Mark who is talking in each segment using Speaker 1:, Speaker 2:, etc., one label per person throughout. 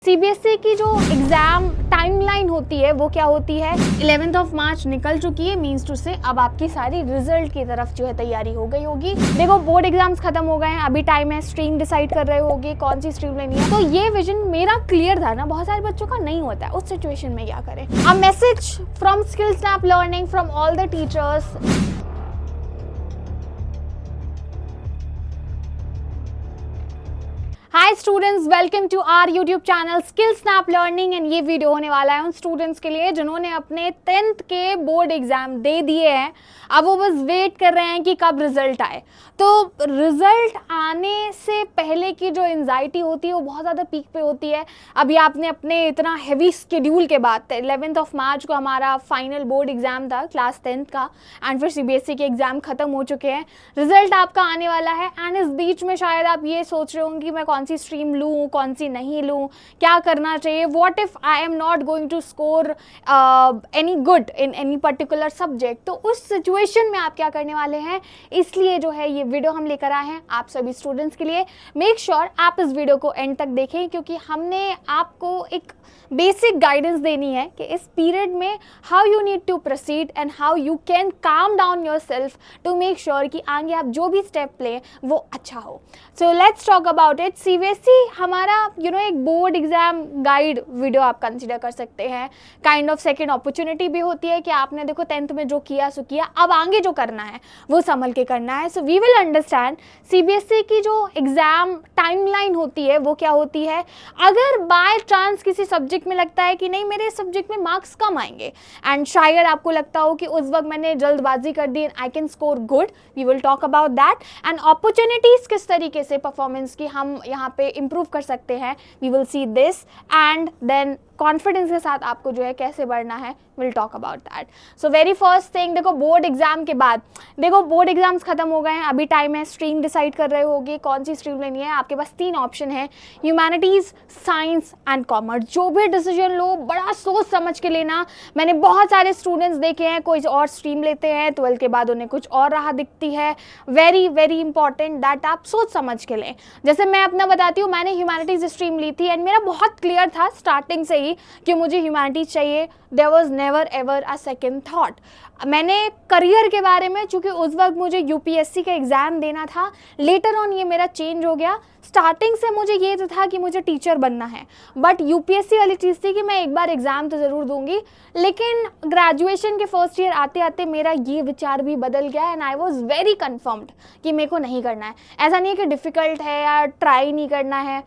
Speaker 1: CBSE की जो exam timeline होती है वो क्या होती है, 11th ऑफ मार्च निकल चुकी है, मीन्स टू से अब आपकी सारी रिजल्ट की तरफ जो है तैयारी हो गई होगी। देखो बोर्ड एग्जाम्स खत्म हो गए हैं, अभी टाइम है, स्ट्रीम डिसाइड कर रहे होगे कौन सी स्ट्रीम लेनी है। तो ये विजन मेरा क्लियर था ना, बहुत सारे बच्चों का नहीं होता है। उस सिचुएशन में क्या करें? A message from SkillSnap learning from all the teachers. Hi students, welcome to our YouTube channel SkillSnap learning. And ये वीडियो होने वाला है उन स्टूडेंट्स के लिए जिन्होंने अपने 10th के बोर्ड एग्जाम दे दिए हैं। अब वो बस वेट कर रहे हैं कि कब रिजल्ट आए। तो रिजल्ट आने से पहले की जो एंजाइटी होती है वो बहुत ज़्यादा पीक पे होती है। अभी आपने अपने इतना हैवी स्केड्यूल के बाद 11th ऑफ मार्च को हमारा फाइनल बोर्ड एग्जाम था क्लास 10th का, एंड फिर सीबीएसई के एग्जाम खत्म हो चुके हैं, रिजल्ट आपका आने वाला है। एंड इस बीच में शायद आप ये सोच रहे होंगे कि मैं कौन सी स्ट्रीम लूँ, कौन सी नहीं लूँ, क्या करना चाहिए, what if I am not going to score any good in any particular subject. तो उस सिचुएशन में आप क्या करने वाले हैं, इसलिए जो है ये वीडियो हम लेकर आए हैं आप सभी स्टूडेंट्स के लिए। मेक श्योर आप इस वीडियो को एंड तक देखें, क्योंकि हमने आपको एक बेसिक गाइडेंस देनी है कि इस पीरियड में how you need to proceed and how you can calm down yourself to make sure कि आगे आप जो भी स्टेप लें वो अच्छा हो। So let's talk about it. CBSE हमारा एक बोर्ड एग्जाम गाइड वीडियो आप कंसिडर कर सकते हैं। काइंड ऑफ सेकेंड अपॉर्चुनिटी भी होती है कि आपने देखो 10th में जो किया सो किया, अब आगे जो करना है वो संभल के करना है। So we will understand CBSE की जो एग्जाम टाइमलाइन होती है वो क्या होती है। अगर बाय चांस किसी सब्जेक्ट में लगता है कि नहीं मेरे सब्जेक्ट में मार्क्स कम आएंगे, एंड शायद आपको लगता हो कि उस वक्त मैंने जल्दबाजी कर दी, I can score good, we will talk about that. And opportunities किस तरीके से परफॉर्मेंस की हम यहाँ पे इंप्रूव कर सकते हैं, we will see this. And then confidence के साथ आपको जो है कैसे बढ़ना है, will talk about that. So very first thing, देखो बोर्ड एग्जाम के बाद, देखो बोर्ड एग्जाम्स खत्म हो गए हैं, अभी टाइम है, स्ट्रीम डिसाइड कर रहे होगे कौन सी स्ट्रीम लेनी है। आपके पास 3 ऑप्शन है, ह्यूमैनिटीज, साइंस एंड कॉमर्स। जो भी डिसीजन लो बड़ा सोच समझ के लेना। मैंने बहुत सारे स्टूडेंट्स देखे हैं कोई और स्ट्रीम लेते हैं, 12th के बाद उन्हें कुछ और राह दिखती है। वेरी वेरी इंपॉर्टेंट दैट आप सोच समझ के लें। जैसे मैं अपना बताती हूँ, मैंने ह्यूमैनिटीज स्ट्रीम ली थी एंड मेरा बहुत क्लियर था स्टार्टिंग से ही कि मुझे ह्यूमैनिटीज चाहिए। There was never ever a second thought. मैंने करियर के बारे में, चूंकि उस वक्त मुझे यूपीएससी का एग्जाम देना था, लेटर ऑन ये मेरा चेंज हो गया। स्टार्टिंग से मुझे ये तो था कि मुझे टीचर बनना है, बट यूपीएससी वाली चीज़ थी कि मैं एक बार एग्जाम तो ज़रूर दूंगी। लेकिन ग्रेजुएशन के फर्स्ट ईयर आते आते मेरा ये विचार भी बदल गया and I was very confirmed कि मेरे को नहीं करना है। ऐसा नहीं है कि डिफ़िकल्ट है या ट्राई नहीं करना है।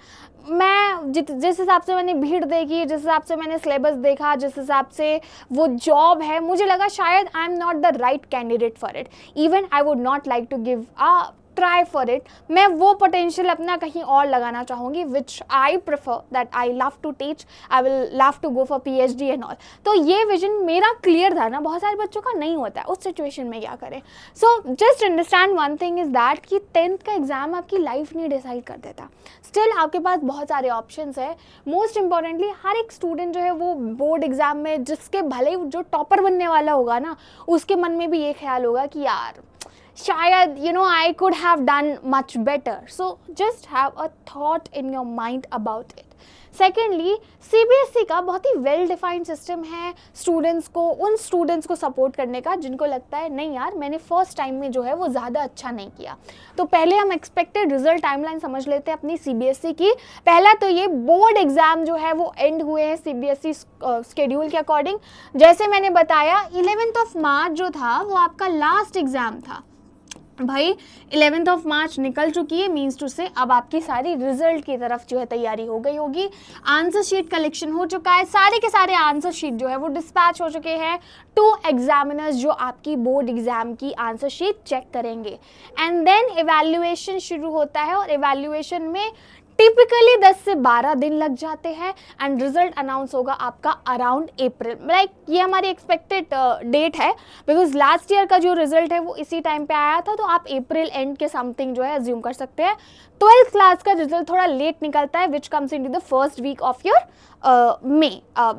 Speaker 1: मैं जिस हिसाब से मैंने भीड़ देखी, जिस हिसाब से मैंने सिलेबस देखा, जिस हिसाब से वो जॉब है, मुझे लगा शायद I am not the right candidate for it. Even I would not like to give a try for it. मैं वो पोटेंशियल अपना कहीं और लगाना चाहूँगी, which I prefer that I love to teach, I will love to go for PhD and all. तो ये vision मेरा क्लियर था ना, बहुत सारे बच्चों का नहीं होता है। उस सिचुएशन में क्या करें? So just understand one thing is that कि 10th का एग्जाम आपकी लाइफ नहीं डिसाइड कर देता। स्टिल आपके पास बहुत सारे ऑप्शंस है। मोस्ट इंपॉर्टेंटली हर एक स्टूडेंट जो है वो बोर्ड एग्जाम में, जिसके भले जो टॉपर बनने वाला होगा ना, उसके मन में भी ये ख्याल होगा कि यार शायद I could have done much better. So just have a thought in your mind about it. Secondly, CBSE का बहुत ही वेल डिफाइंड सिस्टम है उन स्टूडेंट्स को सपोर्ट करने का जिनको लगता है नहीं यार मैंने फर्स्ट टाइम में जो है वो ज़्यादा अच्छा नहीं किया। तो पहले हम एक्सपेक्टेड रिजल्ट टाइमलाइन समझ लेते हैं अपनी सीबीएसई की। पहला तो ये बोर्ड एग्जाम जो है वो एंड हुए हैं सीबीएसई स्केड्यूल के अकॉर्डिंग। जैसे मैंने बताया 11th ऑफ मार्च जो था वो आपका लास्ट एग्जाम था। भाई 11th ऑफ मार्च निकल चुकी है, मीन्स टू से अब आपकी सारी रिजल्ट की तरफ जो है तैयारी हो गई होगी। आंसर शीट कलेक्शन हो चुका है, सारे के सारे आंसर शीट जो है वो डिस्पैच हो चुके हैं टू एग्जामिनर्स जो आपकी बोर्ड एग्जाम की आंसर शीट चेक करेंगे। एंड देन इवैल्यूएशन शुरू होता है, और इवैल्यूएशन में टिपिकली 10 से 12 दिन लग जाते हैं एंड रिजल्ट अनाउंस होगा आपका अराउंड अप्रैल। लाइक ये हमारी एक्सपेक्टेड डेट है, बिकॉज लास्ट ईयर का जो रिजल्ट है वो इसी टाइम पे आया था, तो आप अप्रैल एंड के समथिंग जो है अज्यूम कर सकते हैं। 12th क्लास का रिजल्ट थोड़ा लेट निकलता है, which comes into the first week of your May.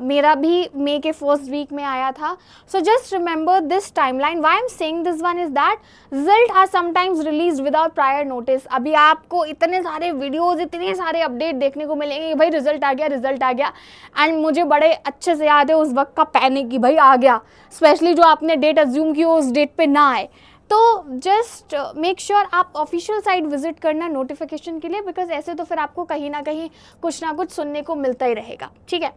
Speaker 1: मेरा भी मे के फर्स्ट वीक में आया था। So just remember this timeline. Why I am saying this one is that result are sometimes release without prior notice. अभी आपको इतने सारे वीडियोज, इतने सारे अपडेट देखने को मिलेंगे कि भाई रिजल्ट आ गया, रिजल्ट आ गया। एंड मुझे बड़े अच्छे से याद है उस वक्त का पैनिक कि भाई आ गया, स्पेशली जो आपने डेट अज्यूम की उस डेट पे ना आए। तो जस्ट मेक श्योर आप ऑफिशियल साइट विजिट करना नोटिफिकेशन के लिए, बिकॉज ऐसे तो फिर आपको कहीं ना कहीं कुछ ना कुछ सुनने को मिलता ही रहेगा, ठीक है।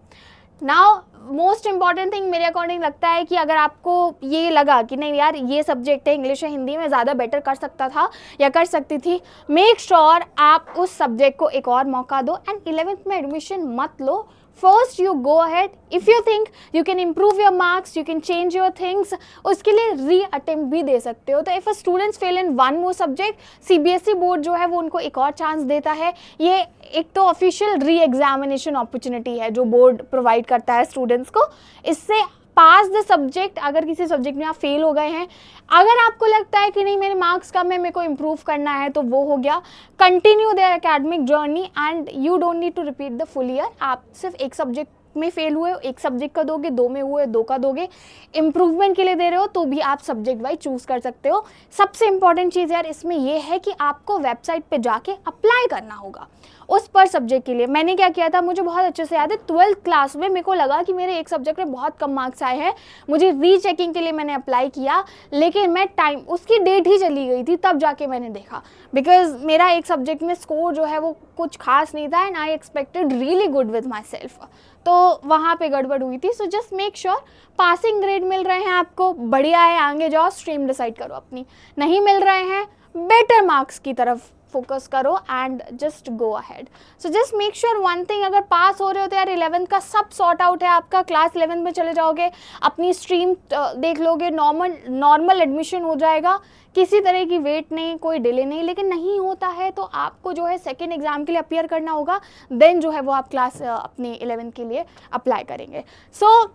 Speaker 1: नाउ मोस्ट इंपॉर्टेंट थिंग मेरे अकॉर्डिंग लगता है कि अगर आपको ये लगा कि नहीं यार ये सब्जेक्ट है इंग्लिश या हिंदी में ज़्यादा बेटर कर सकता था या कर सकती थी, मेक श्योर आप उस सब्जेक्ट को एक और मौका दो एंड 11th में एडमिशन मत लो। First you go ahead, if you think you can improve your marks, you can change your things, उसके लिए री अटेम्प्ट भी दे सकते हो। तो if a students fail in one more subject, CBSE board जो है वो उनको एक और चांस देता है। ये एक तो ऑफिशियल री एग्जामिनेशन अपॉर्चुनिटी है जो बोर्ड प्रोवाइड करता है स्टूडेंट्स को। इससे पास द सब्जेक्ट, अगर किसी सब्जेक्ट में आप फेल हो गए हैं, अगर आपको लगता है कि नहीं मेरे मार्क्स कम है, मेरे को इम्प्रूव करना है, तो वो हो गया। Continue their academic journey and you don't need to repeat the full year. आप सिर्फ एक सब्जेक्ट में फेल हुए, एक सब्जेक्ट का दोगे, दो में हुए, दो का दोगे। इम्प्रूवमेंट के लिए दे रहे हो तो भी आप सब्जेक्ट वाइज चूज कर सकते हो। सबसे इंपॉर्टेंट चीज़ यार इसमें यह है कि आपको वेबसाइट पे जाके अप्लाई करना होगा उस पर सब्जेक्ट के लिए। मैंने क्या किया था, मुझे बहुत अच्छे से याद है, 12th क्लास में मेरे को लगा कि मेरे एक सब्जेक्ट में बहुत कम मार्क्स आए हैं, मुझे रीचेकिंग के लिए मैंने अप्लाई किया, लेकिन मैं टाइम उसकी डेट ही चली गई थी तब जाके मैंने देखा, बिकॉज मेरा एक सब्जेक्ट में स्कोर जो है वो कुछ खास नहीं था and I expected really good with myself, तो वहाँ पे गड़बड़ हुई थी। So just make sure passing grade मिल रहे हैं आपको, बढ़िया है, आगे जाओ, स्ट्रीम डिसाइड करो अपनी। नहीं मिल रहे हैं, बेटर मार्क्स की तरफ फोकस करो and just go ahead. So just make sure one thing, अगर पास हो रहे हो तो यार 11th का सब सॉर्ट आउट है आपका। क्लास 11th में चले जाओगे, अपनी स्ट्रीम देख लोगे, नॉर्मल एडमिशन हो जाएगा, किसी तरह की वेट नहीं, कोई डिले नहीं। लेकिन नहीं होता है तो आपको जो है सेकेंड एग्जाम के लिए अपीयर करना होगा, देन जो है वो आप क्लास अपनी 11th के लिए अप्लाई करेंगे। सो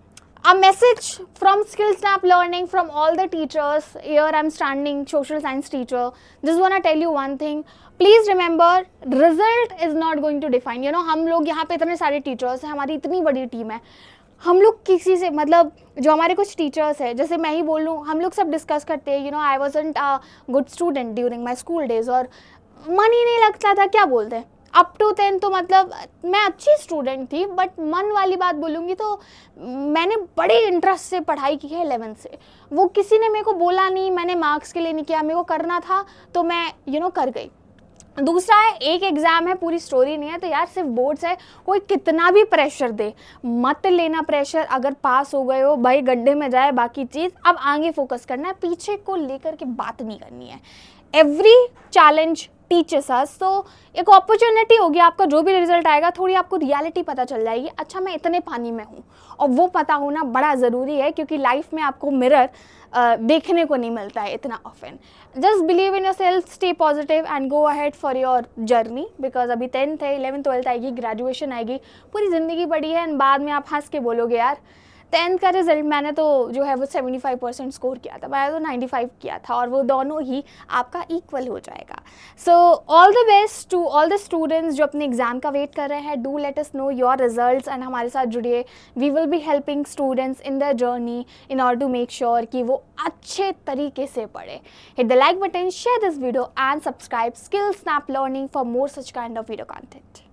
Speaker 1: a message from SkillSnap Learning from all the teachers. Here I'm standing, social science teacher. Just want to tell you one thing. Please remember, result is not going to define. You know, हम लोग यहाँ पे इतने सारे teachers हैं, हमारी इतनी बड़ी टीम है, हम लोग किसी से मतलब जो हमारे कुछ टीचर्स हैं, जैसे मैं ही बोल लूँ, हम लोग सब डिस्कस करते हैं, you know I wasn't a good student during my school days और मन ही नहीं लगता था, क्या बोलते हैं, अप टू 10 तो मतलब मैं अच्छी स्टूडेंट थी, बट मन वाली बात बोलूँगी तो मैंने बड़े इंटरेस्ट से पढ़ाई की है 11th से। वो किसी ने मेरे को बोला नहीं, मैंने मार्क्स के लिए नहीं किया, मेरे को करना था तो मैं कर गई। दूसरा है, एक एग्ज़ाम है, पूरी स्टोरी नहीं है, तो यार सिर्फ बोर्ड्स है, कोई कितना भी प्रेशर दे मत लेना प्रेशर। अगर पास हो गए हो भाई गड्ढे में जाए बाकी चीज़, अब आगे फोकस करना है, पीछे को लेकर के बात नहीं करनी है। एवरी चैलेंज टीचर्स अस, तो एक अपॉर्चुनिटी होगी, आपका जो भी रिजल्ट आएगा थोड़ी आपको रियलिटी पता चल जाएगी, अच्छा मैं इतने पानी में हूँ, और वो पता होना बड़ा ज़रूरी है क्योंकि लाइफ में आपको मिरर देखने को नहीं मिलता है इतना often. Just believe in your self, stay positive and go ahead for your journey, because अभी 10th है, 11th 12th आएगी, ग्रेजुएशन आएगी, पूरी ज़िंदगी पड़ी है एंड बाद में आप हंस के बोलोगे यार 10th का रिजल्ट मैंने तो जो है वो 75% स्कोर किया था, मैंने तो 95 किया था, और वो दोनों ही आपका इक्वल हो जाएगा। So all the best to all the students जो अपने एग्जाम का वेट कर रहे हैं। Do let us know your results and हमारे साथ जुड़िए। We will be helping students in their journey in order to make sure कि वो अच्छे तरीके से पढ़े। Hit the like button, share this video and subscribe SkillSnap Learning for more such kind of video content.